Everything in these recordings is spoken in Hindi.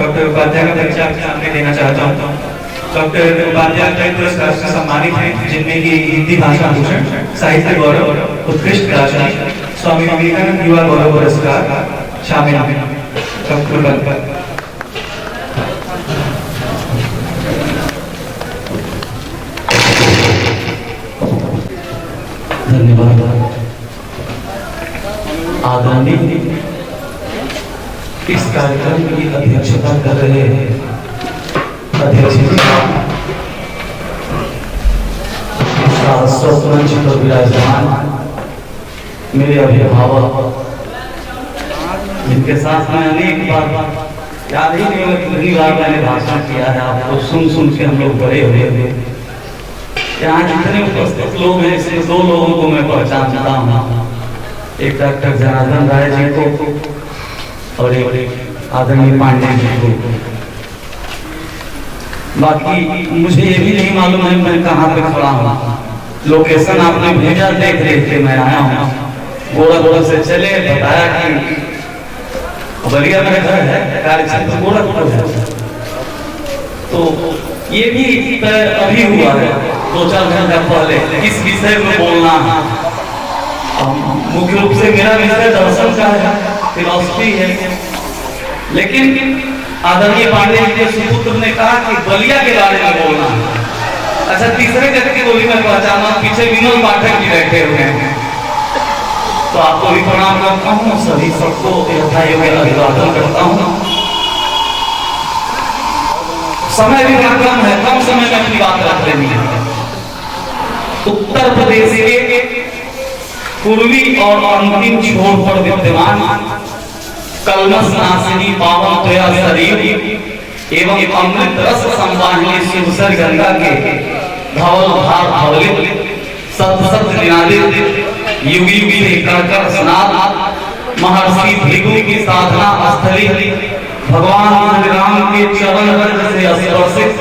डॉक्टर उपाध्याय का परिचय आपके सामने देना चाहता हूँ। डॉक्टर उपाध्याय कई पुरस्कार से सम्मानित हैं, जिनमें कि हिंदी भाषा भूषण, साहित्य गौरव, उत्कृष्ट दार्शनिक, स्वामी विवेकानंद युवा गौरव पुरस्कार शामिल हैं। डॉक्टर धन्यवाद। आदरणीय इस कार्यक्रम की अध्यक्षता कर रहे अध्यक्ष मंच पर विराजमान मेरे अभिभावक, जिनके साथ मैं अनेक बार याद ही नहीं कितनी बार मैंने भाषण किया है, आपको सुन सुन के हम लोग बड़े हुए थे। यहाँ जितने उपस्थित लोग हैं, इसमें दो लोगों को मैं पहचानता हूँ, एक डॉक्टर जनार्दन राय जी को और एक आदरणीय पांडे जी को। बाकी मुझे ये भी नहीं मालूम है मैं कहाँ पे खड़ा हूँ। लोकेशन आपने भेजा, देख देख के मैं आया हूँ। गोरखपुर से चले, बताया कि बलिया मेरा घर है, कार्यक्षेत्र गोरखपुर है। तो ये भी अभी हुआ है 2-4 घंटा पहले, किस विषय में बोलना है। मुख्य रूप से मेरा विषय दर्शन का है, फिलॉसफी है, लेकिन आदरणीय पांडे जी के सुपुत्र ने कहा कि बलिया के बारे में बोलना है। अच्छा, तीसरे व्यक्ति को भी मैं पहचाना, पीछे विनोद पाठक जी बैठे हुए हैं, तो आपको भी प्रणाम करता हूँ, सभी सबको यथायोग्य अभिवादन करता हूँ। समय भी कम है, कम समय में अपनी बात रख लेनी है। उत्तर प्रदेश के पूर्वी और अंतिम छोर पर विद्यमान कलमस नासिनी पावन तोया शरीर एवं अमृत रस संवाहिनी शिवसर गंगा के धवल भार धवलित सत सत निनादित युगी युगी से कर स्नात महर्षि भृगु की साधना स्थली भगवान राम के चरण रज से स्पर्शित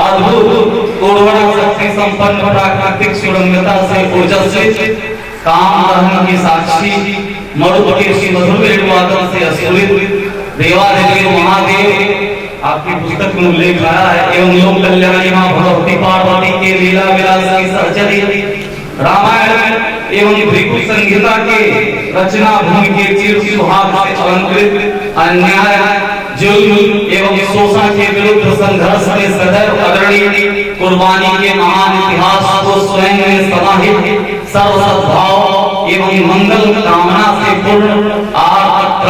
अद्भुत उर्वरक शक्ति संपन्न प्राकृतिक सुरंगता से ओजस्वी काम दहन की साक्षी मरुत के सुमधुर वेणुवादन से अस्फुरित देवादिदेव महादेव आपकी पुस्तक में उल्लेख आया है। एवं लोक कल्याणी मां भगवती पार्वती के लीला विलास की सहचरी रामायण एवं भृगु संहिता के रचना भूमि के चिर सुहाग से अलंकृत अन्याय जुल्म एवं शोषण के विरुद्ध संघर्ष में सदैव अग्रणी कुर्बानी के महान इतिहास को स्वयं में समाहित सर्व सद्भाव एवं मंगल कामना से पूर्ण आर्त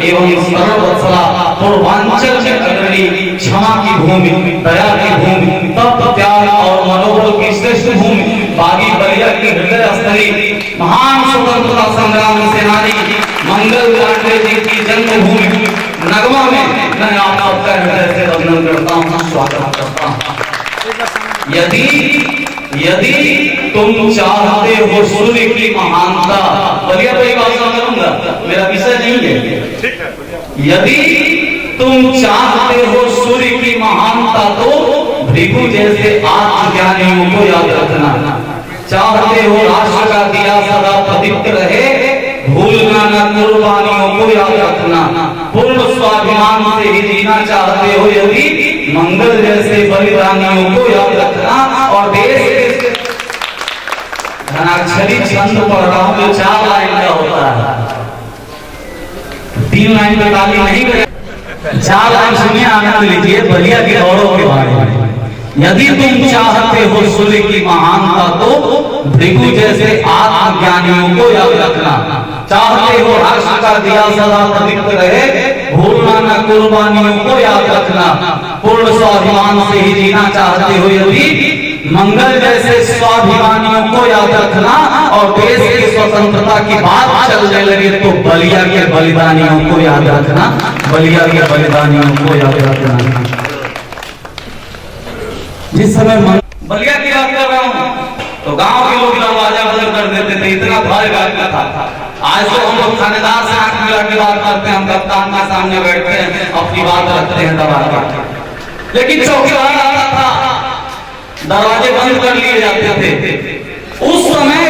एवं सर्ववत्सला पूर्वांचल के अग्रणी क्षमा की भूमि, दया की भूमि, तप त्याग और मनोबल की श्रेष्ठ भूमि बागी बलिया की हृदय स्थली महान स्वतंत्रता संग्राम सेनानी मंगल पांडे जी की जन्मभूमि नगमा में मैं आप सबका हृदय से वंदन करता हूँ, स्वागत करता हूँ। यदि तुम चाहते हो सूर्य की महानता, बलिया पर एक बात करूंगा, मेरा विषय नहीं है। यदि तुम चाहते हो सूर्य की महानता तो भृगु जैसे आत्मज्ञानियों को याद रखना। चाहते हो राष्ट्र का दिया सदा प्रदीप्त रहे, भूलना न कुर्बानियों को याद रखना। पूर्ण स्वाभिमान से ही जीना चाहते हो यदि, मंगल जैसे बलिदानियों को याद रखना। और देश के धनाक्षरी छंद पढ़ रहा हूं जो 4 लाइन का होता है, 3 लाइन पे ताली नहीं करें, 4 लाइन सुनिए, आनंद लीजिए बलिया के गौरव के बारे में। यदि तुम चाहते हो सूर्य की महानता तो भृगु जैसे आत्मज्ञानियों को याद रखना। चाहते हो राष्ट्र का दिया सदा प्रदीप्त रहे, भूलना न कुर्बानियों को याद रखना। पूर्ण स्वाभिमान से ही जीना चाहते हो यदि, मंगल जैसे स्वाभिमानियों को याद रखना। और देश की स्वतंत्रता की बात चलने लगे तो बलिया के बलिदानियों को याद रखना, बलिया के बलिदानियों को याद रखना। जिस समय बलिया की बात कर रहा हूँ तो गांव के लोग दरवाजा बंद कर देते थे, इतना भय लगता था। आज तो हम लोग थानेदार से आंख मिला के बात करते हैं, हम कप्तान के सामने बैठते हैं, अपनी बात रखते हैं दबा कर। लेकिन चौकीदार आता था, दरवाजे बंद कर लिए जाते थे। उस समय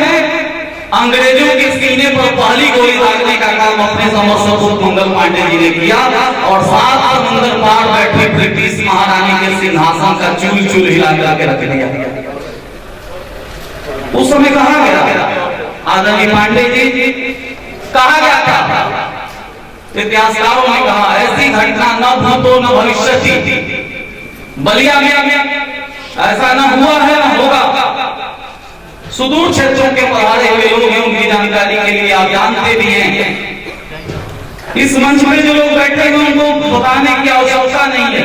अंग्रेजों के सीने पर पहली गोली दागने का काम अपने समर सपूत मंगल पांडे जी ने किया और 7 ब्रिटिश महारानी के सिंहासन का चूल चूल हिला करके रख दिया। उस समय कहा गया आदरणीय पांडे जी, कहा गया था, इतिहासकारों ने कहा ऐसी घटना न भूतो न भविष्यति, बलिया में ऐसा न हुआ है न होगा। सुदूर क्षेत्रों के पधारे हुए लोग हैं, उनकी जानकारी के लिए आप जानते भी हैं, इस मंच में जो लोग बैठे हैं उनको बताने की आवश्यकता नहीं है।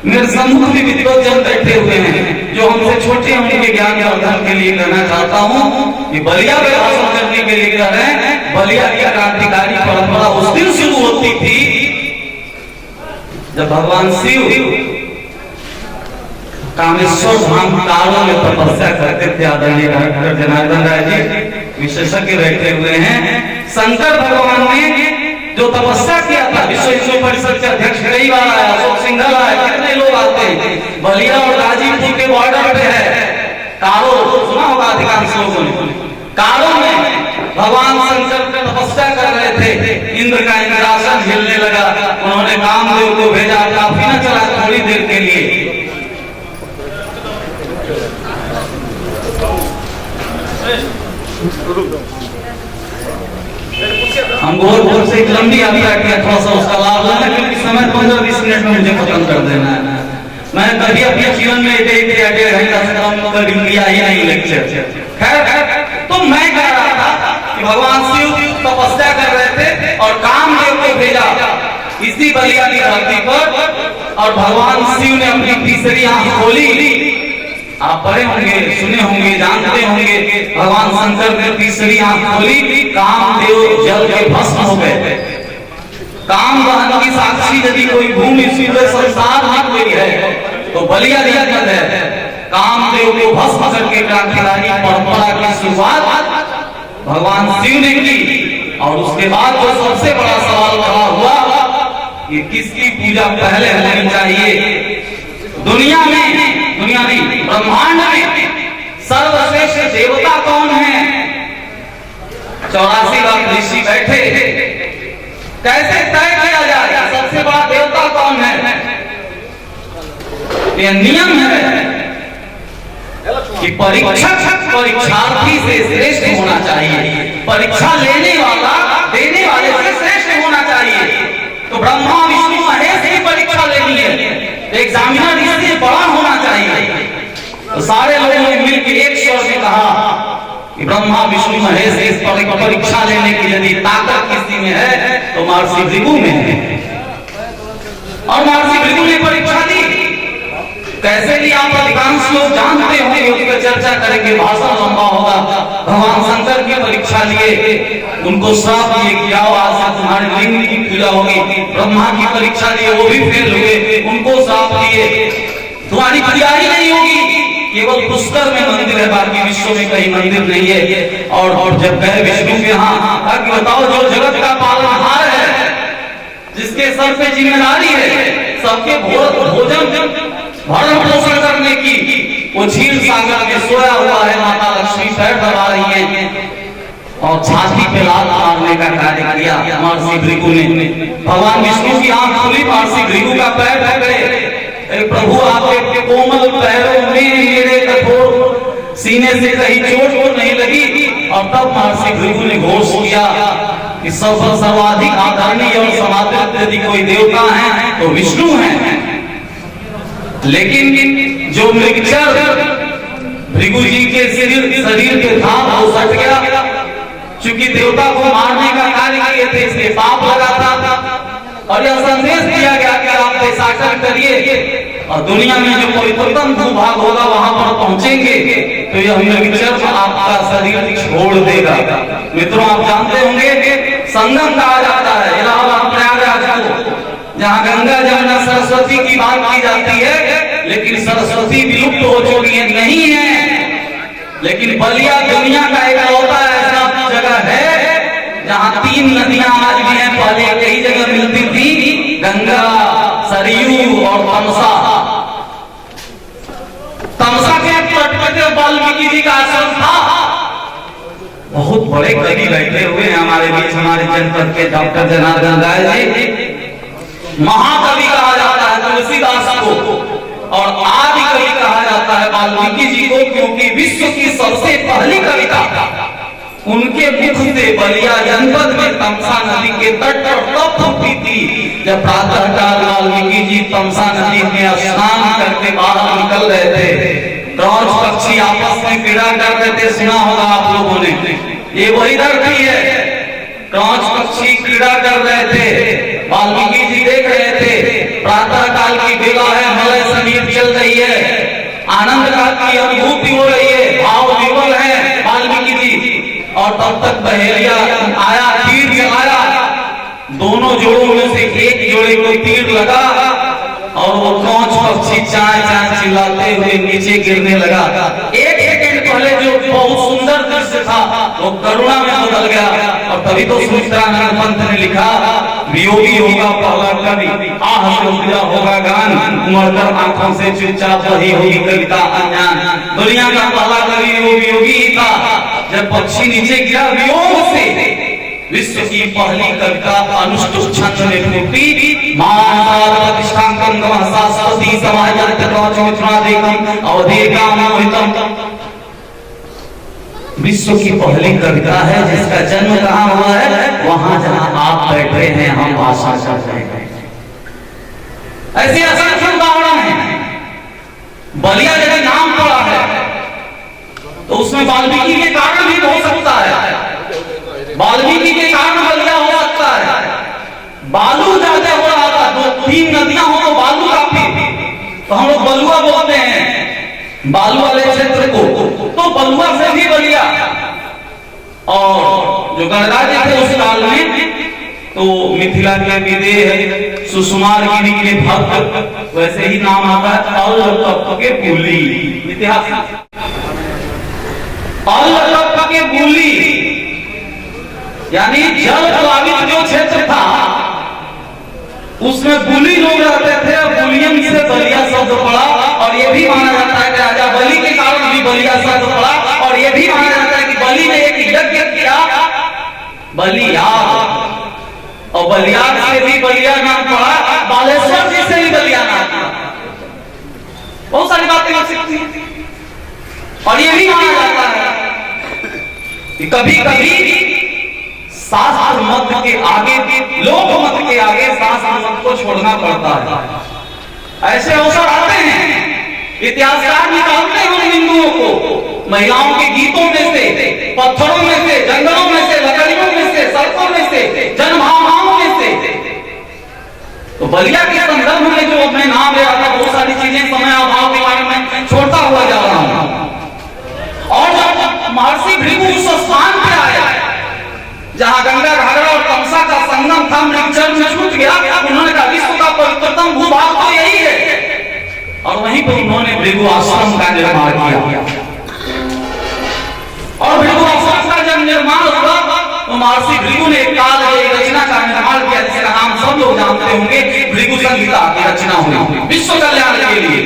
मेरे सम्मुख में विद्वज्जन बैठे हुए हैं जो हमसे छोटे हैं, उनके ज्ञान वर्धन के लिए कहना चाहता हूँ कि बलिया में भाषण करने के लिए कह रहे हैं। बलिया की क्रांतिकारी परंपरा उस दिन शुरू होती थी जब भगवान शिव कामेश्वर धाम कारों में तपस्या करते थे। आदरणीय डॉक्टर जनार्दन राय जी विशेषज्ञ बैठे हुए हैं। शंकर भगवान ने जो तपस्या किया था, विश्व हिंदू परिषद के अध्यक्ष कई बार आया, अशोक सिंघल आए, कितने लोग आते हैं। बलिया और गाजीपुर के बॉर्डर पे है कारो, सुना होगा अधिकांश लोगों ने। कारो में भगवान शंकर तपस्या कर रहे थे, इंद्र का इंद्रासन हिलने लगा, उन्होंने कामदेव को भेजा, काफी न चला थोड़ी देर के लिए। हम गोरखपुर से एक लंबी यात्रा किया, थोड़ा सा उसका लाभ लेना, क्योंकि समय 15-20 मिनट में मुझे खत्म कर देना है। मैं कभी अपने जीवन में 1-1.5 घंटा से कम कर लिया ही नहीं लेक्चर। खैर, तो मैं कह रहा था कि भगवान शिव तपस्या कर रहे थे और कामदेव को भेजा इसी बलिया की धरती पर, और भगवान शिव ने अपनी तीसरी आंख खोली। आप पढ़े होंगे, सुने होंगे, जानते होंगे, भगवान शंकर ने तीसरी आंख खोली, कामदेव जल के भस्म हो गए। काम दहन की साक्षी यदि कोई भूमि संसार में कोई है तो बलिया जगत है। कामदेव को भस्म करके क्रांतिकारी परंपरा की शुरुआत भगवान शिव ने की। और उसके बाद जो सबसे बड़ा सवाल खड़ा हुआ कि किसकी पूजा पहले होनी चाहिए। दुनिया नहीं, ब्रह्मांड में सर्वश्रेष्ठ देवता कौन है? 84 लाख ऋषि बैठे, कैसे तय किया जाए सबसे बड़ा देवता कौन है? यह नियम है कि परीक्षार्थी से श्रेष्ठ होना चाहिए, परीक्षा लेने वाला देने वाले से श्रेष्ठ होना चाहिए। तो ब्रह्मा विष्णु महेश की परीक्षा लेनी है, एग्जामिनर इससे बड़ा होना चाहिए। तो सारे लोगों ने मिलकर एक स्वर में कहा कि ब्रह्मा विष्णु महेश इस परीक्षा लेने की यदि ताकत किसी में है तो महर्षि भृगु में है। और महर्षि भृगु ने परीक्षा दी। कैसे ली आप अधिकांश लोग जानते होंगे, उस पर चर्चा करेंगे, भाषण लंबा होगा। भगवान शंकर की परीक्षा लिए, उनको श्राप दिए कि आओ आज से तुम्हारे लिंग की पूजा होगी। ब्रह्मा की परीक्षा लिए, वो भी फेल हुए, उनको श्राप दिए तुम्हारी पूजा ही नहीं होगी, केवल पुष्कर में मंदिर है, बाकी विश्व में कहीं मंदिर नहीं है। और जब गए विष्णु के यहाँ, बताओ जो जगत का पालनहार है, जिसके सर पे जिम्मेदारी है सबके भोजन भरण पोषण करने की, वो क्षीर सागर में सोया हुआ है। माता लक्ष्मी पैर दबा रही है और छाती पे लात मारने का कार्य किया महर्षि भृगु ने। भगवान विष्णु की आंख खुली, महर्षि भृगु का पैर पकड़े, प्रभु आपके कोमल पैरों में मेरे कठोर सीने से कहीं चोट तो नहीं लगी। और तब महर्षि भृगु ने घोष किया कि सर्वाधिक आदरणीय और समादृत यदि कोई देवता है तो विष्णु है। लेकिन जो मृगचर भृगु जी के शरीर के था वो सट गया, चूंकि देवता को मारने का कार्य किए थे इसलिए पाप लगा था। और यह संदेश दिया गया कि आप देशाटन करिए और दुनिया में जो पवित्रतम भूभाग होगा वहां पर पहुंचेंगे तो यह मृगचर आपका शरीर छोड़ देगा। मित्रों, आप जानते होंगे संगम कहा जाता है इलाहाबाद प्रयागराज को, जहाँ गंगा जमुना सरस्वती की बात की जाती है, लेकिन सरस्वती विलुप्त हो चुकी है, नहीं है। लेकिन बलिया दुनिया का एक लौता ऐसा जगह है जहाँ 3 नदियां आज भी हैं, पहले कई जगह मिलती थी, गंगा, सरयू और तमसा। तमसा के तट पर वाल्मीकि जी का आश्रम था। बहुत बड़े कवि बैठे हुए हैं हमारे बीच, हमारे जनपद के डॉक्टर जनार्दन राय जी। महाकवि कहा जाता है तुलसीदास को, और आदि कवि कहा जाता है वाल्मीकि जी को, क्योंकि विश्व की सबसे पहली कविता उनके मुख से बलिया जनपद में तमसा नदी के तट पर तब फूटी थी, जब प्रातःकाल वाल्मीकि जी तमसा नदी में स्नान करके बाहर निकल रहे थे। क्रौच पक्षी आपस में क्रीड़ा कर रहे थे, सुना होगा आप लोगों ने, ये वही धरती है। क्रौच पक्षी क्रीड़ा कर रहे थे, वाल्मीकि जी देख रहे थे। प्रातःकाल की बेला है, मलय संगीत चल रही है, आनंद की अनुभूति हो रही है, भाव विवल है वाल्मीकि जी। और तब तक बहेलिया आया, तीर चलाया, दोनों जोड़ों में से एक जोड़े को तीर लगा और वो क्रौच पक्षी चाय चाय चिल्लाते हुए नीचे गिरने लगा। एक सेकंड पहले जो बहुत सुंदर दृश्य था वो करुणा में बदल गया। और तभी तो सुमित्रानंद पंत ने लिखा, वियोगी होगा पहला कवि, आह से उतरा होगा गान, उमड़कर आंखों से चुपचाप वही होगी कविता अनजान। दुनिया का पहला कवि वो वियोगी ही था। जब पक्षी नीचे गिरा वियोग से, विश्व की पहली कविता अनुष्टुप छंद में फूटी। मानसार प्रतिष्ठांकं गमहसास्वती समाजंत क्रौच मिथुनादेकं अवधेकाम मोहितम। विश्व की पहली कविता है जिसका जन्म कहाँ हुआ है? वहां जहां आप बैठे हैं, हम भाषा कर रहे हैं। ऐसे असंख्य उदाहरण हैं। बलिया यदि नाम पड़ा है तो उसमें वाल्मीकि के कारण भी हो सकता है, वाल्मीकि के कारण बलिया हो सकता है। बालू ज्यादा हो रहा था, 2-3 नदियां हो तो बालू काफी, तो हम लोग बलुआ बोलते हैं बालू वाले क्षेत्र को, तो बलुआ से भी बलिया। और जो गणराज्य थे उस काल में, तो मिथिला के विदेह सुषुमार गिरी के भक्त, वैसे ही नाम आता है अल के पुली। इतिहास अल के पुली यानी जल प्लावित जो क्षेत्र था उसमें बुली लोग रहते थे। बुलियन से बलिया शब्द पड़ा, और यह भी माना जाता है कि राजा बलि के कारण भी बलिया शब्द पड़ा, और यह भी माना जाता है कि बलि ने एक यज्ञ किया बलियाग, और बलियाग से भी बलिया नाम पड़ा, बालेश्वर जी से भी बलिया नाम पड़ा। बहुत सारी बातें हो सकती हैं। और यह भी माना जाता है कि कभी कभी शास्त्र मत के आगे, लोक मत के आगे शास्त्र मत को छोड़ना पड़ता है। ऐसे अवसर आते हैं, इतिहासकार निकालते हैं हम हिंदुओं को महिलाओं के गीतों में से, पत्थरों में से, जंगलों में से, लकड़ियों में से, सड़कों में से, जनभावनाओं में से। तो बलिया के संदर्भ में जो अपने नाम ले रहा था, बहुत सारी चीजें समय अभाव के कारण में छोड़ता हुआ जा रहा हूं। और जब महर्षि भृगु उस स्थान पे आया जहां गंगा घाघरा और तमसा का संगम था, मृगजल में छूट गया, उन्होंने कहा विश्व का पवित्रतम भूभाग तो यही है। और वहीं पर उन्होंने भृगु आश्रम का निर्माण किया। और भृगु आश्रम का जब निर्माण हुआ तो महर्षि भृगु ने काल एक रचना का निर्माण किया जिसका नाम सब लोग जानते होंगे, भृगु संहिता की रचना हुई विश्व कल्याण के लिए।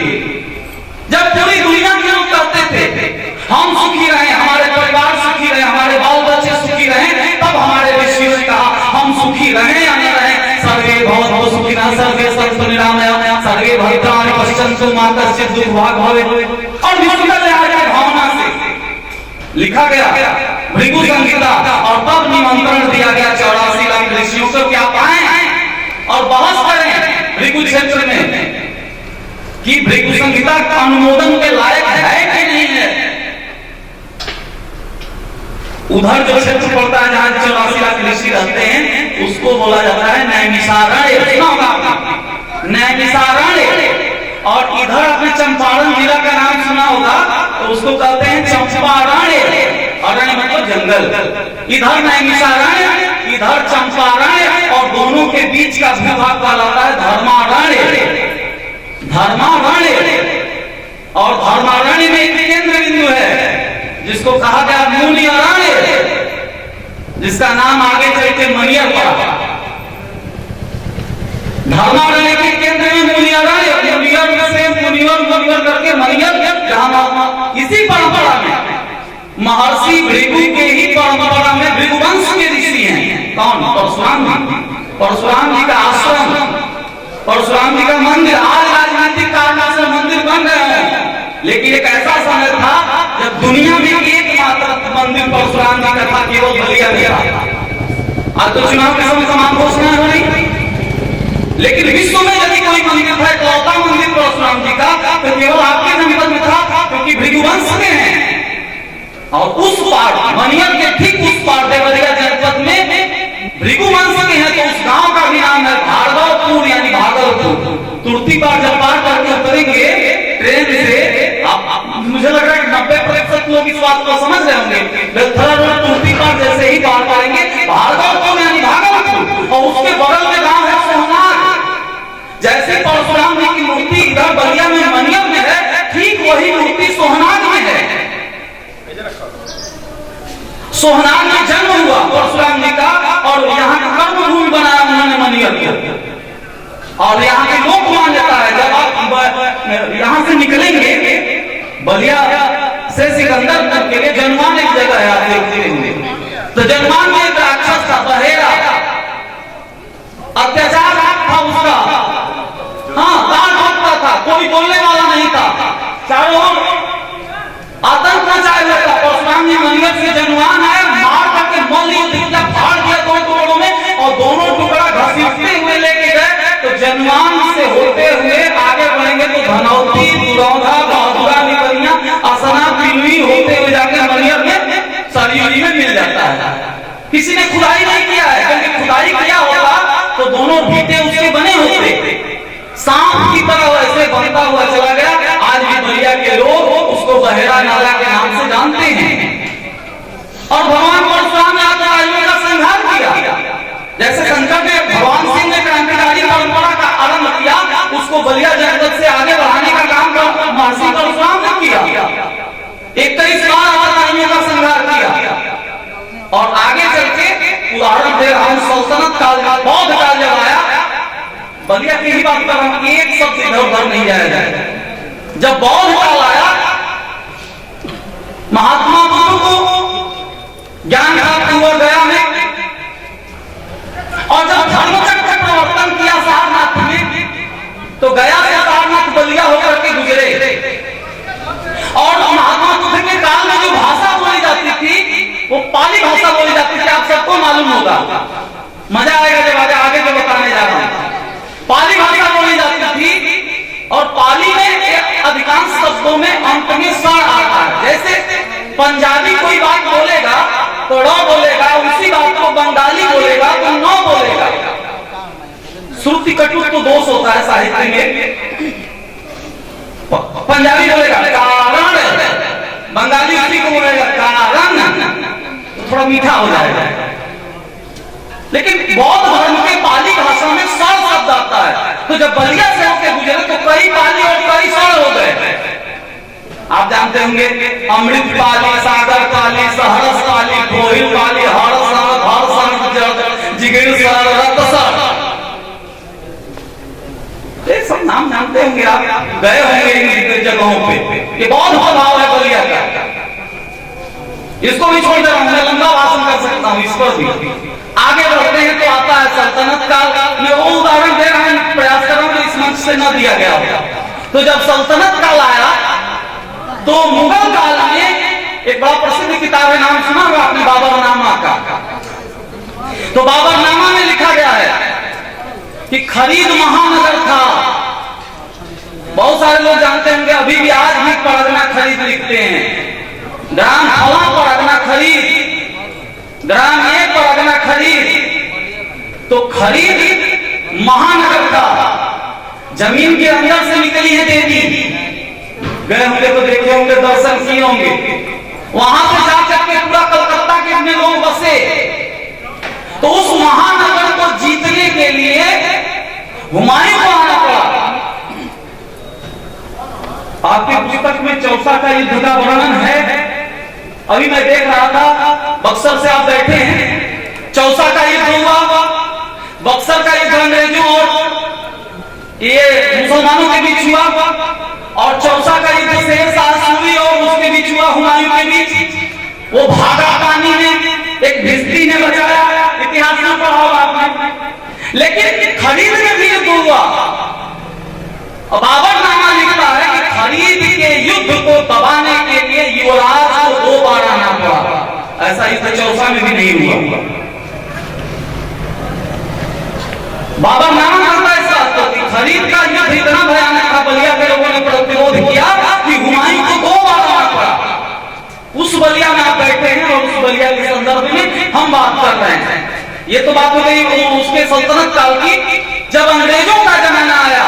जब पूरी दुनिया के लोग कहते थे हम सुखी रहे, हमारे परिवार सुखी रहे, हमारे बाल बच्चे सुखी रहे, तब हमारे ऋषियों ने कहा हम सुखी रहे या न रहे, सर्वे भवन्तु सुखिनः सर्वे सन्तु निरामयाः सर्वे भद्राणि पश्यन्तु मा कश्चित् दुर्भाग् भवेत्। और विश्व कल्याण की भावना से लिखा गया भृगु संहिता, और तब निमंत्रण दिया गया 84 लाख ऋषियों को क्या पाए और बहस करें भृगु क्षेत्र में कि भृगु संहिता का अनुमोदन के लायक है कि नहीं है। उधर जो क्षेत्र पड़ता है जहां 84 लाख ऋषि रहते हैं उसको बोला जाता है नैमिषारण्य, नैमिषारण्य। और इधर अपने चंपारण जिला का नाम सुना होगा तो उसको कहते हैं चंपारण्य। अरण्य मतलब जंगल। इधर नैमिषारण्य, इधर चंपारण्य, और दोनों के बीच का भूभाग कहलाता है धर्मारण्य। धर्मारण्य और धर्मारण्य में एक केंद्र बिंदु है जिसको कहा गया मुनि अरण्य, जिसका नाम आगे चल के मनियर पड़ा। धर्मारण्य के केंद्र में मुनि अरण्य, मुनियर में से मुनिवर करके मनियर, जहां इसी परंपरा में महर्षि भृगु के ही परंपरा में भृगुवंश के ऋषि हैं। कौन? परशुराम जी। परशुराम जी का आश्रम परशुराम जी का मंदिर। आज राजनीतिक कारणों से मंदिर बन रहे हैं, लेकिन एक ऐसा समय था जब दुनिया में एकमात्र मंदिर परशुराम जी का था, केवल बलिया में था। आज तो चुनाव के समय समान घोषणा हो रही, लेकिन विश्व में यदि कोई मंदिर था, इकलौता मंदिर परशुराम जी का, तो केवल आपके जनपद में था, क्योंकि भृगुवंश के हैं। और उस पार मनियर के ठीक उस पार देवरिया जनपद में भृगुवंश के हैं, तो उस गांव का भी नाम है भार्गवपुर, यानी भागलपुर। तुर्ती पार जब पार करके उतरेंगे ट्रेन से, मुझे लग रहा है 90% लोग इस बात को समझ रहे होंगे। बेलथरा रोड तुर्ती पार जैसे ही पार करेंगे, भार्गवपुर यानी भागलपुर, और उसके बगल में गांव है सोहनाग। जैसे परशुराम जी की मूर्ति इधर बलिया में मनियर में है, ठीक वही मूर्ति सोहनाग में है। सोहनाग में जन्म हुआ परशुराम जी का, और यहाँ का कर्मभूमि बनाया उन्होंने मनियर को। और यहाँ के लोग मान लेता है, जब आप यहाँ से निकलेंगे बलिया से सिकंदरपुर के लिए, जनमान एक जगह है, आप देखते होंगे, तो जनमान में एक राक्षस था बहेरा, अत्याचार था उसका। हाँ, दान भोगता था, कोई बोलने वाला नहीं था, चारों ओर आतंक मचाए हुए था। परशुराम जी मनियर से जनवान आए, मार करके मल दिया, फाड़ दिया दो टुकड़ों में, और दोनों टुकड़ा घसीटते हुए लेके गए। तो जनवान से होते हुए आगे बढ़ेंगे तो धनौती, दुरौधा, बहादुरा, निकलिया, असना, पिलुई होते हुए जाके मनियर में सरयुगी में मिल जाता है। किसी ने खुदाई नहीं किया है, क्योंकि खुदाई किया होता तो दोनों भीटे उसके बने होते, सांप की तरह वैसे बनता हुआ चला गया। आज भी बलिया के लोग उसको बहेरा नाला के नाम से जानते हैं। और भगवान परशुराम ने आतंकवादियों का संहार किया। जैसे शंकर ने, भगवान सिंह ने क्रांतिकारी परंपरा का आरंभ किया, उसको बलिया जनपद से आगे बढ़ाने का काम महर्षि परशुराम ने किया। 21 बार आतंकवादियों का संहार किया। और आगे चल के उदाहरण दे रहा हूं, सल्तनत काल, बौद्ध काल जब आया, बलिया की ही बात कर, हम एक शब्द इधर उधर नहीं जाएगा। जब बौद्ध काल आया, महात्मा बुद्ध को ज्ञान प्राप्त हुआ गया में, और जब धर्मचक्र का प्रवर्तन किया सारनाथ में, तो गया से सारनाथ बलिया होकर के गुजरे। और महात्मा बुद्ध के काल में जो भाषा बोली जाती थी, वो पाली भाषा बोली जाती थी। आप सबको मालूम होगा, मजा आएगा जब आगे जो बताने जा रहा हूं। पाली भाषा बोली जाती थी, और पाली में अधिकांश शब्दों में अंत में स आता है। जैसे पंजाबी कोई बात बोलेगा तो ड़ बोलेगा, उसी बात को बंगाली बोलेगा तो न बोलेगा। श्रुति कटुक तो दोष होता है साहित्य में। पंजाबी बोलेगा कारण, बंगाली उसी को बोलेगा कारण, तो थोड़ा मीठा हो जाएगा। लेकिन बौद्ध धर्म के पाली भाषा में सड़ शब्द आता है। तो जब बलिया से होकर गुजरे तो कई पाली और कई सड़ हो गए। आप जानते होंगे, अमृत पाली, सागर पाली, सहरस पाली, कोहिल पाली, हरस, जिगिर सर, रत सर, ये सब नाम जानते होंगे, आप गए होंगे इन जगहों पे। ये बौद्ध प्रभाव है बलिया का। इसको भी छोड़ दे रहा हूं, मैं लंबा भाषण कर सकता हूं इस पर भी। आगे बढ़ते हैं तो आता है सल्तनत काल। मैं वो उदाहरण दे रहा हूं, प्रयास कर रहा हूं इस मंच से न दिया गया होगा। तो जब सल्तनत काल आया, तो मुगल काल में एक बड़ा प्रसिद्ध किताब है, नाम सुना होगा आपने, बाबरनामा का। तो बाबरनामा में लिखा गया है कि खरीद महानगर था। बहुत सारे लोग जानते होंगे, अभी भी आज भी परगना खरीद लिखते हैं। ग्राम फला परगना खरीद, ग्राम ये परगना खरीद। तो खरीद महानगर था, जमीन के अंदर से निकली है देवी। गए होंगे तो देखे होंगे, दर्शन किए होंगे। वहां से जाकर के पूरा कलकत्ता के अपने लोग बसे। तो उस महानगर को जीतने के लिए हुमायूं को आना पड़ा। आपके पुस्तक में चौसा का युद्ध का वर्णन है। अभी मैं देख रहा था, बक्सर से आप बैठे हैं, चौसा का युद्ध हुआ। बक्सर का युद्ध अंग्रेजों और ये मुसलमानों के बीच हुआ, और चौसा का युद्ध शेर शाह सूरी और उसके बीच हुआ, हुमायूं के बीच। वो भागा पानी में, एक भिस्ती ने बचाया। इतिहास में पढ़ा होगा आपने। लेकिन खरीद में भी युद्ध हुआ। और बाबरनामा लिखता है कि खरीद के युद्ध को दबाने के लिए युवराज को 2 बार आना पड़ा। ऐसा युद्ध चौसा में भी नहीं हुआ। बाबरनामा करता है इस बात को कि खरीद का युद्ध इतना भयानक था, बलिया के लोगों ने प्रतिरोध किया कि हुमायूं को 2 बार आना पड़ा। उस बलिया में आप बैठे हैं और उस बलिया के संदर्भ में हम बात कर रहे हैं। ये तो बात हो गई उसके सल्तनत काल की, जब अंग्रेजों का जमाना आया।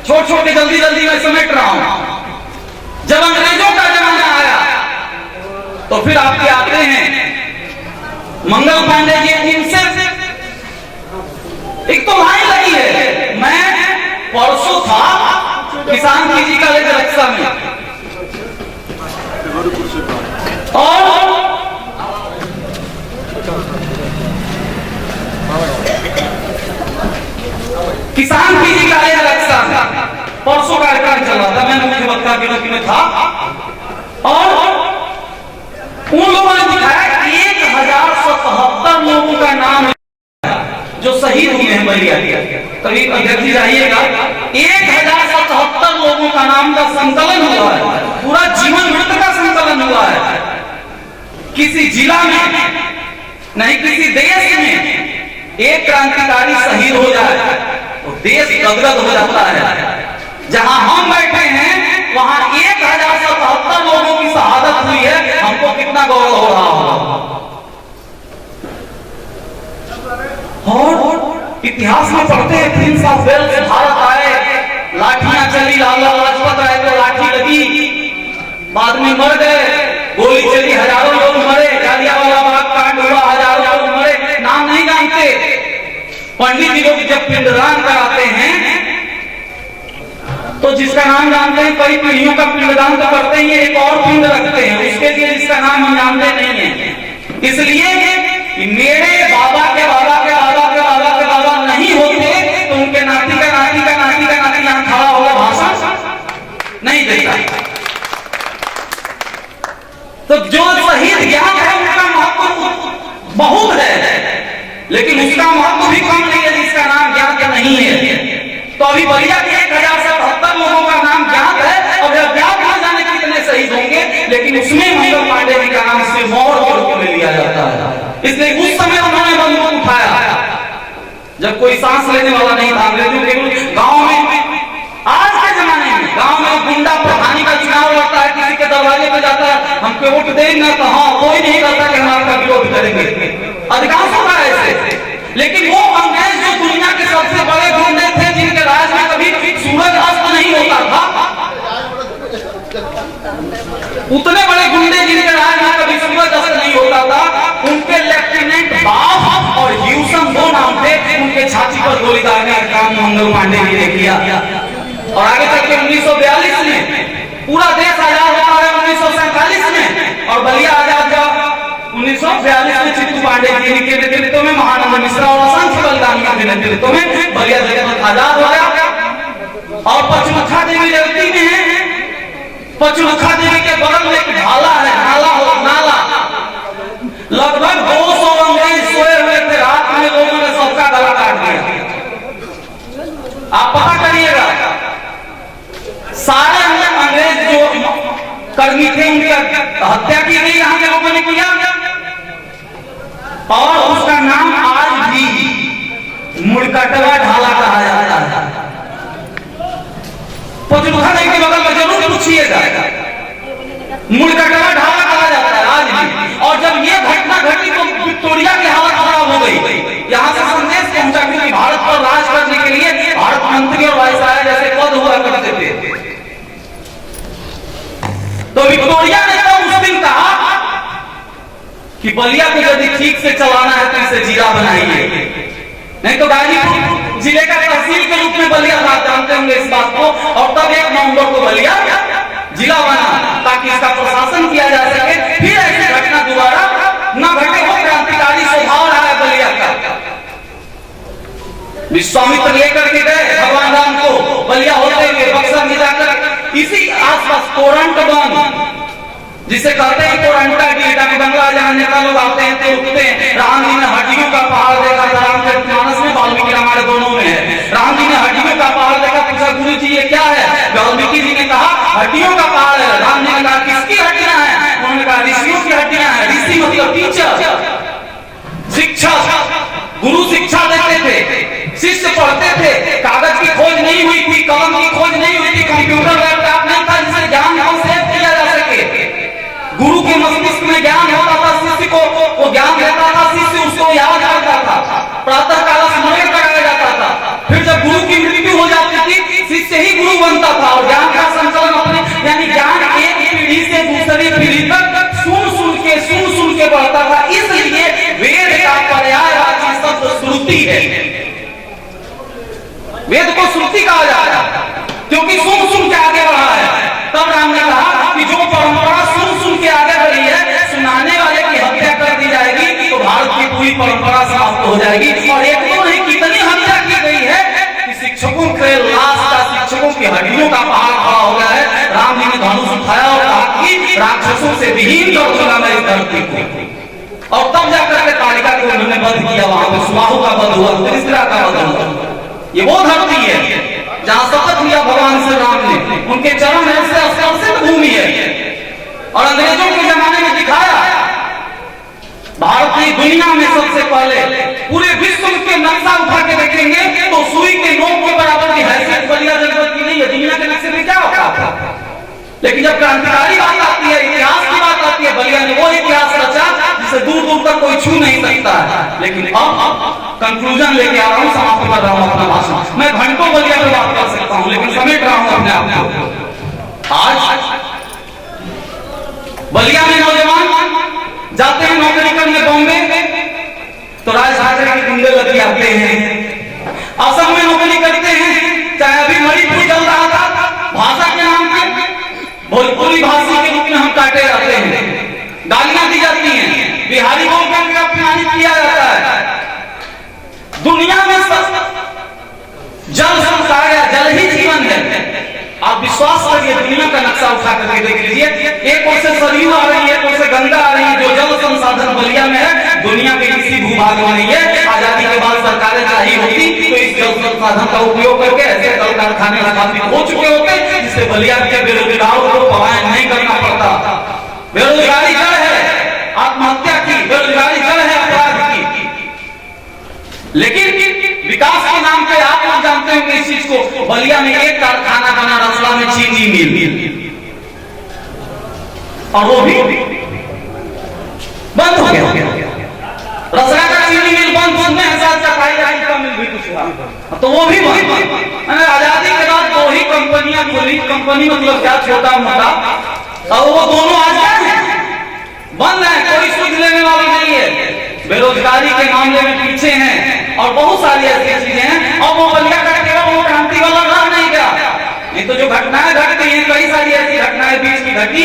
छोटे छोटे जल्दी जल्दी मैं समेट रहा हूं। जब अंग्रेजों का जमाना आया तो फिर आपके आते हैं मंगल पांडे जी। इनसे एक तो लाइन लगी है, मैं परसों था किसान पीजी कॉलेज रक्षा में और किसान पीजी कॉलेज रक्षा में परसों कार्यक्रम चल रहा था। मैं मुख्य वक्ता के रूप में था और उन लोगों ने दिखाया 1077 लोगों का नाम जो शहीद हुए हैं बलिया। कभी अध्यक्ष जी जाइएगा, 1077 लोगों का नाम का संकलन हुआ है। पूरा जीवन वृत्त का संकलन हुआ है। किसी जिला में नहीं, किसी देश में एक क्रांतिकारी शहीद हो जाए तो देश गदगद हो जाता है। जहां हम बैठे हैं वहां 1077 लोगों की शहादत हुई है। हमको कितना गौरव हो रहा होगा। और इतिहास में पढ़ते हैं प्रिंस ऑफ वेल्स भारत आए, लाठियां चली, लाला लाजपत राय को लाठी लगी, बाद में मर गए, गोली चली, हजारों लोग मरे, जालियांवाला बाग कांड हुआ, हजारों लोग मरे, नाम नहीं जानते। पंडित जी लोग जब पिंडदान कराते हैं तो जिसका नाम जानते हैं, कई पीढ़ियों का पिंडदान तो करते ही, एक और पिंड रखते हैं उसके लिए जिसका नाम हम जानते नहीं है। इसलिए मेरे बाबा के बाबा के बाबा के बाबा के बाबा नहीं होते तो उनके नाती का नाती का नाती का नाती यहां खड़ा होगा, भाषण नहीं देता। तो जो शहीद ज्ञान है उनका महत्व बहुत है, लेकिन उसका महत्व भी कम नहीं है जिसका नाम ज्ञात नहीं है। तो अभी बलिया के 1077 लोगों का नाम ज्ञात है और ज्ञात न जाने कितने शहीद होंगे, लेकिन उसमें मंगल पांडे जी का नाम सिर्फ मोहर के रूप में लिया जाता है। इसलिए उस समय उन्होंने बंदूक उठाया जब कोई सांस लेने वाला नहीं था। अंग्रेजों के गांव में, आज के जमाने में गांव में गुंडा प्रधानी का चुनाव लड़ता है, किसी के दरवाजे पे जाता है, हमको वोट देंगे तो हाँ, कोई नहीं करता कि हम आपका विरोध करेंगे, अधिकांश होता है ऐसे। लेकिन वो अंग्रेज जो दुनिया के सबसे बड़े गुंडे थे, जिनके राज में कभी सूरज अस्त नहीं होता था, उतने बड़े गुंडे जिनके राज में कभी सूरज अस्त नहीं होता था, उनके लेफ्टिनेंट बाफ और ह्यूसन 2 नाम थे। उनके छाती पर गोली दागने का काम मंगल पांडे जी ने किया। और आगे चल के 1942 में पूरा देश आजाद हुआ है, 1947 में, और बलिया आजाद हुआ 1942 में। चित्तू पांडे जी के नेतृत्व में, महानंद मिश्रा और असंख्य बलिदानियों के नेतृत्व में बलिया जनपद आजाद हो गया। और पचमुखा देवी जयंती में है, पचमुखा देवी के बगल में एक ढाला है, नाला, लगभग 200 अंग्रेज सोए हुए थे। रात में लोगों ने सबका गला काट दिया। आप पता करिएगा, सारे अंग्रेज जो कर्मी थे उनकी हत्या की गई, यहाँ के लोगों ने किया। और उसका नाम आज भी मुड़कटवा ढाला कहा जाता है। पचमुखा देवी के बगल में जरूर पूछिएगा, मुड़कटवा ढाला कहा जाता है आज भी। और जब ये घटना घटी तो विक्टोरिया की हालत खराब हो गई। यहाँ से संदेश पहुंचा कि भारत पर राज करने के लिए भारत मंत्री और वायसराय जैसे पद हुआ करते थे। तो विक्टोरिया ने तो उस दिन कहा कि बलिया को यदि ठीक से चलाना है तो इसे जिला बनाइए, नहीं तो गाजीपुर जिले का तहसील के रूप में बलिया था, जानते होंगे इस बात को। और तब 1 नवंबर को बलिया जिला बना ताकि इसका प्रशासन किया जा सके। फिर ऐसी घटना दोबारा न घटे। वो क्रांतिकारी स्वभाव रहा है बलिया का। विश्वामित्र लेकर के गए भगवान राम को, बलिया होते हुए बक्सर में जाकर इसी आसपास तोरंट बन, जिसे कहते हैं तोरंटा गीता के बंगला, जहां नेता लोग आते हैं तो रुकते हैं। राम जी ने हड्डियों का पहाड़ देखा था, रामचरितमानस में वाल्मीकि हड्डियों का पहाड़ है। राम ने कहा किसकी हड्डियां हैं? उन्होंने कहा ऋषियों की हड्डियां हैं। ऋषि मतलब टीचर, शिक्षक, गुरु शिक्षा देते थे, शिष्य पढ़ते थे। कागज की खोज नहीं हुई थी, कलम की खोज नहीं हुई थी, कंप्यूटर लैपटॉप नहीं था जिससे ज्ञान को सेव किया जा सके। गुरु के मस्तिष्क में ज्ञान होता था, शिष्य को वो ज्ञान देता था, शिष्य उसको याद करता था, प्रातः काल स्मरण कराया जाता था। फिर जब गुरु की मृत्यु हो जाती थी, शिष्य ही गुरु बनता था और ज्ञान का संचलन अपने यानी ज्ञान एक पीढ़ी से दूसरी पीढ़ी तक सुन के बढ़ता था। इसलिए वेद का पर्यायवाची शब्द श्रुति है। वेद को श्रुति कहा जाता है क्योंकि सुन के आगे बढ़ा है। तब राम ने कहा कि जो परंपरा सुन के आगे बढ़ी है, सुनाने वाले की हत्या कर दी जाएगी तो भारत की पूरी परंपरा समाप्त हो जाएगी। और एक तो नहीं कितनी हत्या की गई है कि शिक्षकों के लाश का, शिक्षकों की हड्डियों का पहाड़ खड़ा हो गया है। राम जी ने धनुष उठाया और कहा कि राक्षसों से विहीन कर दूंगा मैं इस धरती को। और तब जाकर के तालिका को उन्होंने बंद किया। वहां पे सुबाहु का वध हुआ, त्रिशिरा का वध हुआ। ये वो धरती है जहां शपथ लिया भगवान श्री राम ने, उनके चरण से स्पर्शित भूमि है। और अंग्रेजों के जमाने में दिखाया भारत की दुनिया में सबसे पहले पूरे विश्व के नक्शा उठा के देखेंगे तो सुई के नोक के बराबर की हैसियत बलिया जनपद की नहीं है। दुनिया के नक्शे में क्या होता था? लेकिन जब क्रांतिकारी बात आती है, इतिहास की बात आती है, बलिया ने वो इतिहास रचा जिसे दूर दूर तक कोई छू नहीं सकता है। लेकिन अब कंक्लूजन लेके आ रहा हूं, समाप्त कर रहा हूं अपना भाषण। मैं घंटों बलिया पे बात कर सकता हूं लेकिन समेट रहा हूं अपने आप को। आज बलिया में नौजवान जाते हैं नौकरी करने बॉम्बे तो राज ठाकरे के गुंडे लग आते हैं। असम में नौकरी करते हैं, चाहे अभी मणिपुर चल रहा था, भाषा के नाम पे भोजपुरी भाषी के रूप में हम काटे जाते हैं, गालियां दी जाती हैं, बिहारी बोल करके अपमानित किया जाता है। दुनिया में जल संसार है, जल ही जीवन है। आप विश्वास करिए, दुनिया का नक्शा उठा करके देख लीजिए, एक ओर से सरयू आ रही है, एक ओर से गंगा आ रही है। जो जल संसाधन बलिया में है दुनिया के किसी भूभाग में नहीं है। आजादी के बाद सरकारें चाहिए होती तो इस जल संसाधन का उपयोग करके ऐसे कल कारखाने स्थापित हो चुके होते जिससे बलिया के बेरोजगारों को पलायन नहीं करना पड़ता। बेरोजगारी जड़ है आत्महत्या की, बेरोजगारी जड़ है अपराध की। लेकिन विकास के नाम पे आप लोग जानते होंगे इस चीज को, बलिया में एक कारखाना बना रसला में चीनी मिल, और वो भी बंद हो गया। रसला का चीनी मिल बंद, उसमें एहसास चकाई का मिल भी कुछ हुआ तो वो भी बंद। आजादी के बाद दो ही कंपनियां खुली, कंपनी मतलब क्या, छोटा मोटा, और वो दोनों आज बंद है, कोई सुध लेने वाली नहीं है। बेरोजगारी के मामले में पीछे हैं और बहुत सारी ऐसी चीजें हैं। और वो बलिया का केवल वो क्रांति वाला रहा नहीं गया, नहीं तो जो घटनाएं घट गई हैं, कई सारी ऐसी घटनाएं बीच की घटी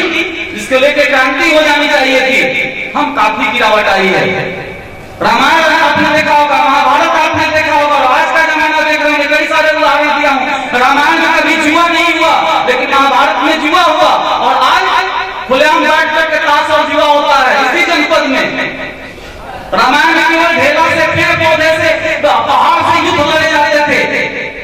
जिसको लेकर क्रांति हो जानी चाहिए थी। हम काफी गिरावट आई है। रामायण आपने देखा होगा, महाभारत आपने देखा होगा, और आज का जमाना देख रहे हैं, कई सारे उदाहरण दिया हूं। रामायण में कभी जुआ नहीं हुआ लेकिन महाभारत में जुआ हुआ, और आज खुलेआम बैठ करके ताश और जुआ होता है इसी जनपद में। रामायण में केवल ढेला से, पेड़ पौधे से, पहाड़ से युद्ध लड़े जाते थे।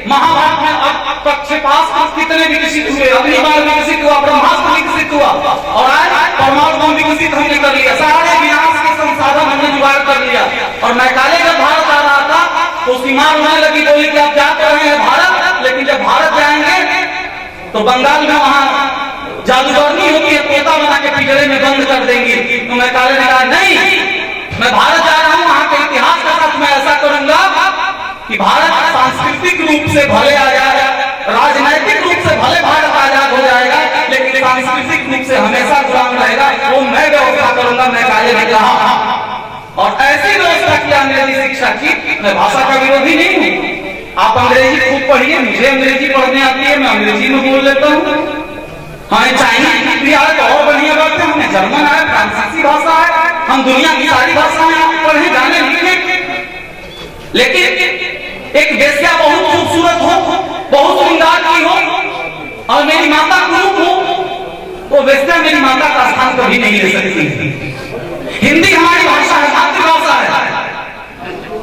महाभारत में अब पक्षपात कितने विकसित हुए, अग्निबाण विकसित हुआ, ब्रह्मास्त्र विकसित हुआ, और आज परमाणु बम विकसित हमने कर लिया। सारे विनाश के संसाधन हमने जुगाड़ कर लिया। और मैकाले जब भारत आ रहा था तो सीमार होने लगी, बोली कि आप जा तो रहे हैं भारत, लेकिन जब भारत जाएंगे तो बंगाल में वहां जादूगरनी होती है, तोता बना के पिंजरे में बंद कर देंगे। तो मैकाले ने कहा नहीं, मैं भारत जा रहा हूं, वहां के इतिहास के साथ मैं ऐसा करूंगा कि भारत सांस्कृतिक रूप से भले आजाद, राजनैतिक रूप से भले भारत आजाद हो जाएगा लेकिन सांस्कृतिक रूप से हमेशा गुलाम रहेगा। वो मैं व्यवस्था करूंगा, मैकाले ने कहा। और ऐसी व्यवस्था की अंग्रेजी शिक्षा की। मैं भाषा का विरोधी नहीं हूं, आप अंग्रेजी खूब पढ़िए, मुझे अंग्रेजी पढ़ने आती है, मैं अंग्रेजी में बोल लेता हूँ। हमें चाइनीज भी आए तो और बढ़िया बात है, हमें जर्मन आए, फ्रांसीसी भाषा है, हम दुनिया की सारी भाषाएं आप पढ़े जाने लिखे। लेकिन एक वेश्या बहुत खूबसूरत हो, बहुत श्रृंगार की हो और मेरी माता कुरूप हो, वो वेश्या मेरी माता का स्थान कभी नहीं ले सकती। हिंदी हमारी भाषा है, मातृभाषा है,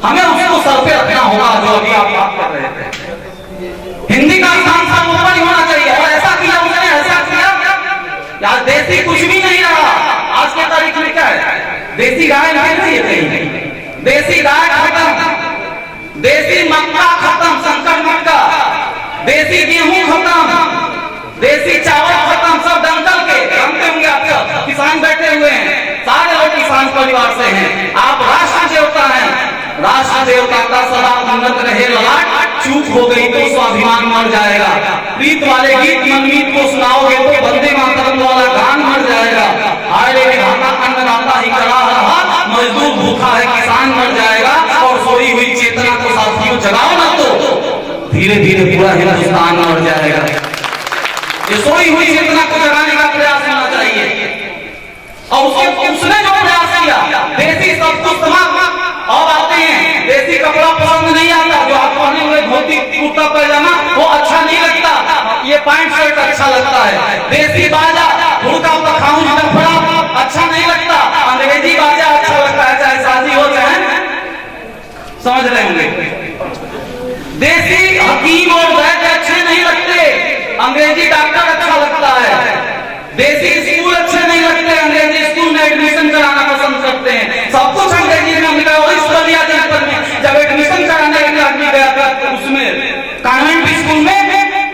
हमें उसको सर पे रखना होगा। जो अभी आप बात कर रहे थे, हिंदी का स्थान सब ऊपर ही होना चाहिए। और ऐसा किया उसने, ऐसा किया यार देसी कुछ भी नहीं रहा। आज के तारीख में क्या है, देसी गाय नहीं है कहीं, देसी गाय खत्म, देसी मक्का खत्म, संकर मक्का, देसी गेहूं खत्म, देसी चावल खत्म, सब दंगल के। जानते होंगे आप सब किसान बैठे हुए हैं, सारे लोग किसान परिवार से हैं। आप राष्ट्र देवता हैं, राष्ट्र देवता का सदा उन्नत रहे ललाट, चूक हो गई तो स्वाभिमान मर जाएगा। प्रीत वाले गीत मनमीत को सुनाओगे तो वंदे मातरम वाला गान मर जाएगा। हाय रे विधाता अन्नदाता ही करा रहा, मजदूर भूखा है किसान मर जाएगा। और सोई हुई चेतना को साथियों जगाओ ना तो धीरे धीरे पूरा हिंदुस्तान मर जाएगा। ये सोई हुई चेतना को जगाने का प्रयास होना चाहिए। और उसने जो प्रयास किया, देसी सब कुछ तमाम अब आते हैं, देसी कपड़ा पसंद नहीं आता, जो आप पहने हुए धोती कुर्ता पैजामा वो अच्छा नहीं लगता, ये पैंट शर्ट अच्छा लगता है। देसी बाजा हुड़का पखाउज डफड़ा अच्छा नहीं लगता, अंग्रेजी बाजा अच्छा लगता है, चाहे शादी हो चाहे, समझ रहे होंगे। देसी हकीम और वैद्य अच्छे नहीं लगते, अंग्रेजी डॉक्टर अच्छा लगता है। देसी स्कूल अच्छे नहीं लगते, अंग्रेजी स्कूल में एडमिशन कराना पसंद करते हैं। सब कुछ अंग्रेजी में मिला। और इस बलिया जनपद में जब एडमिशन कराने के लिए आदमी गया था उसमें कॉन्वेंट स्कूल में,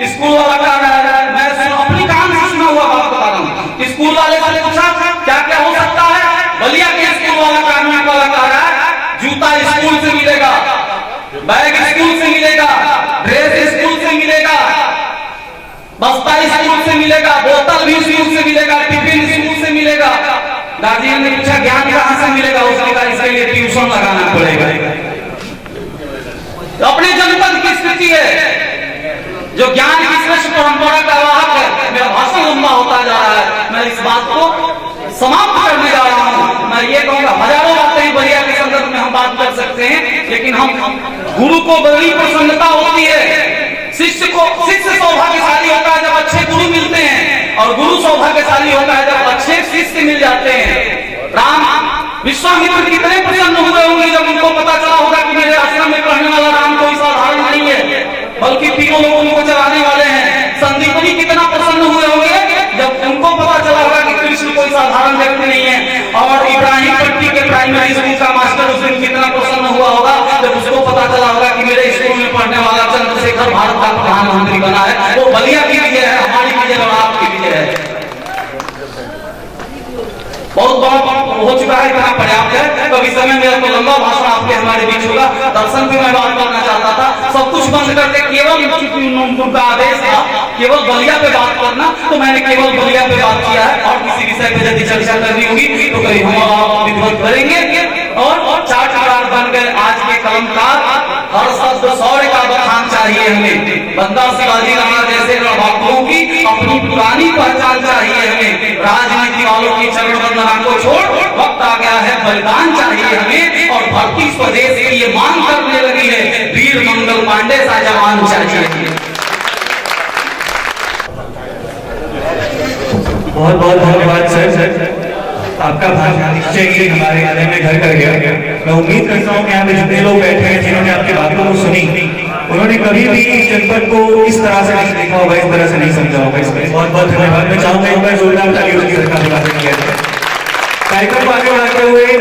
स्कूल वाला कह रहा है, मैं अपनी कान से सुना हुआ बात बता रहा हूँ, स्कूल वाले से पूछा क्या क्या हो सकता है, बलिया के स्कूल वाला कॉन्वेंट वाला कह रहा है जूता स्कूल से मिलेगा, बैग स्कूल से मिलेगा, ड्रेस स्कूल से मिलेगा, बस्ता स्कूल से मिलेगा, बोतल भी स्कूल से मिलेगा, टिफिन स्कूल से मिलेगा। गार्जियन ने पूछा ज्ञान कहाँ से मिलेगा, उसने कहा इसके लिए ट्यूशन लगाना पड़ेगा। तो अपने जनपद की स्थिति है, जो ज्ञान की श्रेष्ठ परंपरा का वाहक है। मेरा भाषण लंबा होता जा रहा है, मैं इस बात को समाप्त करने जा रहा हूँ। मैं ये कहूँगा हजारों बातें बलिया के संदर्भ में हम बात कर सकते हैं, लेकिन हम गुरु को बड़ी प्रसन्नता होती है, शिष्य सौभाग्यशाली होता है जब अच्छे गुरु मिलते हैं, और गुरु सौभाग्यशाली होता है जब अच्छे शिष्य मिल जाते हैं। राम विश्वामित्र कितने प्रसन्न हुए होंगे जब उनको पता चला होगा कि मेरे आश्रम में पढ़ने वाला राम कोई साधारण नहीं है, बल्कि तीनों लोगों को चलाने वाले हैं। संदीपनी कितना प्रसन्न हुए होंगे जब उनको पता चला होगा कि कृष्ण कोई साधारण व्यक्ति नहीं है। और इब्राहिम पट्टी के प्राइमरी स्कूल का मास्टर उस दिन कितना प्रसन्न हुआ होगा जब उसको पता चला होगा कि मेरे स्कूल में पढ़ने वाला चंद्रशेखर भारत का प्रधानमंत्री बना है। वो बलिया की विजय है, हमारी विजय और आपकी विजय है। बहुत बड़ा हो चुका है, इतना पर्याप्त है। तो इस समय मेरा तो लंबा भाषण आपके हमारे बीच होगा। दर्शन पे मैं बात करना चाहता था, सब कुछ बंद करके केवल उनका आदेश था केवल बलिया पे बात करना, तो मैंने केवल बलिया पे बात किया है। और किसी विषय पे यदि चर्चा करनी होगी तो कहीं हम विधिवत करेंगे। और चार बन गए आज के कलमकार, हर शब्द शौर्य का बखान चाहिए हमें। बंदा शिवाजी राणा जैसे रणबांकुरों की अपनी पुरानी पहचान चाहिए हमें। राजनीति वालों की चरण वंदना को छोड़ वक्त आ गया है बलिदान चाहिए हमें। और भक्ति स्वदेश की ये मांग करने लगी है, वीर मंगल पांडे सा जवान चाहिए। बहुत बहुत धन्यवाद सर, आपका भाषण निश्चय हमारे गले में घर कर गया। मैं उम्मीद करता हूँ कि यहाँ पे जितने लोग बैठे हैं जिन्होंने आपकी बातों को सुनी, उन्होंने कभी भी इस जनपद को इस तरह से नहीं देखा होगा, इस तरह से नहीं समझा होगा। इसमें बहुत बहुत धन्यवाद। मैं चाहूंगा एक बार जोरदार तालियों की सरकार कार्यक्रम को आगे बढ़ाते हुए